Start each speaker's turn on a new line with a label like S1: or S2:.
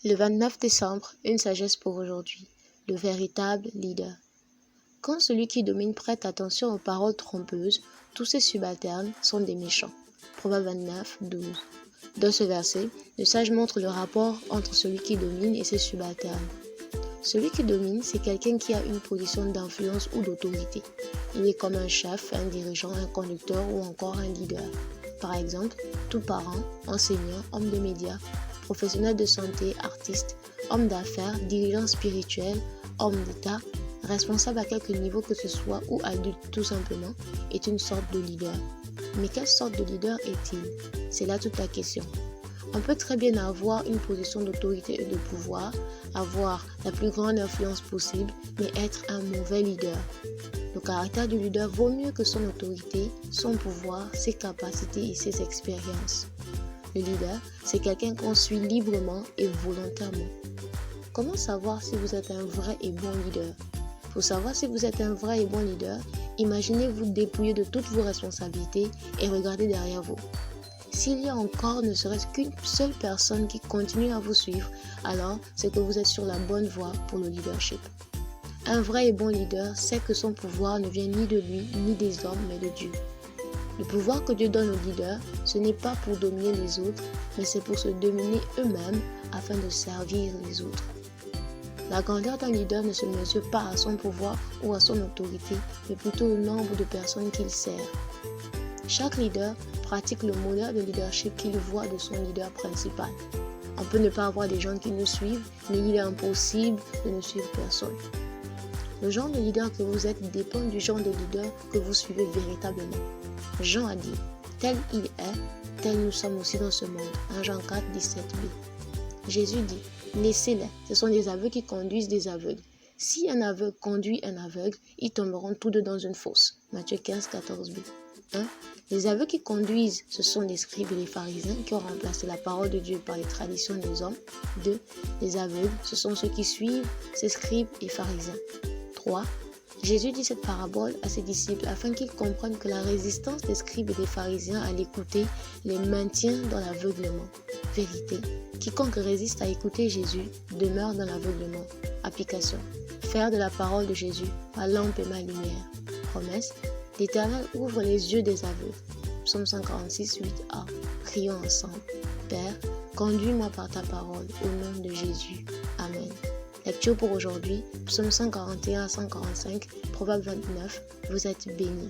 S1: Le 29 décembre, une sagesse pour aujourd'hui. Le véritable leader. Quand celui qui domine prête attention aux paroles trompeuses, tous ses subalternes sont des méchants. Proverbe 29, 12. Dans ce verset, le sage montre le rapport entre celui qui domine et ses subalternes. Celui qui domine, c'est quelqu'un qui a une position d'influence ou d'autorité. Il est comme un chef, un dirigeant, un conducteur ou encore un leader. Par exemple, tout parent, enseignant, homme de médias, professionnel de santé, artiste, homme d'affaires, dirigeant spirituel, homme d'État, responsable à quelque niveau que ce soit ou adulte tout simplement, est une sorte de leader. Mais quelle sorte de leader est-il? C'est là toute la question. On peut très bien avoir une position d'autorité et de pouvoir, avoir la plus grande influence possible, mais être un mauvais leader. Le caractère du leader vaut mieux que son autorité, son pouvoir, ses capacités et ses expériences. Le leader, c'est quelqu'un qu'on suit librement et volontairement. Comment savoir si vous êtes un vrai et bon leader? Pour savoir si vous êtes un vrai et bon leader, imaginez-vous dépouiller de toutes vos responsabilités et regardez derrière vous. S'il y a encore ne serait-ce qu'une seule personne qui continue à vous suivre, alors c'est que vous êtes sur la bonne voie pour le leadership. Un vrai et bon leader sait que son pouvoir ne vient ni de lui ni des hommes mais de Dieu. Le pouvoir que Dieu donne aux leaders, ce n'est pas pour dominer les autres, mais c'est pour se dominer eux-mêmes afin de servir les autres. La grandeur d'un leader ne se mesure pas à son pouvoir ou à son autorité, mais plutôt au nombre de personnes qu'il sert. Chaque leader pratique le modèle de leadership qu'il voit de son leader principal. On peut ne pas avoir des gens qui nous suivent, mais il est impossible de ne suivre personne. Le genre de leader que vous êtes dépend du genre de leader que vous suivez véritablement. Jean a dit, tel il est, tel nous sommes aussi dans ce monde. 1 Jean 4, 17b. Jésus dit, laissez-les, ce sont des aveugles qui conduisent des aveugles. Si un aveugle conduit un aveugle, ils tomberont tous deux dans une fosse. Matthieu 15, 14b. 1. Les aveugles qui conduisent, ce sont les scribes et les pharisiens qui ont remplacé la parole de Dieu par les traditions des hommes. 2. Les aveugles, ce sont ceux qui suivent ces scribes et pharisiens. 3. Jésus dit cette parabole à ses disciples afin qu'ils comprennent que la résistance des scribes et des pharisiens à l'écouter les maintient dans l'aveuglement. Vérité. Quiconque résiste à écouter Jésus demeure dans l'aveuglement. Application. Faire de la parole de Jésus ma lampe et ma lumière. Promesse. L'Éternel ouvre les yeux des aveugles. Psaume 146, 8a. Prions ensemble. Père, conduis-moi par ta parole au nom de Jésus. Amen. Lecture pour aujourd'hui, Psaume 141 à 145, Proverbe 29, vous êtes bénis.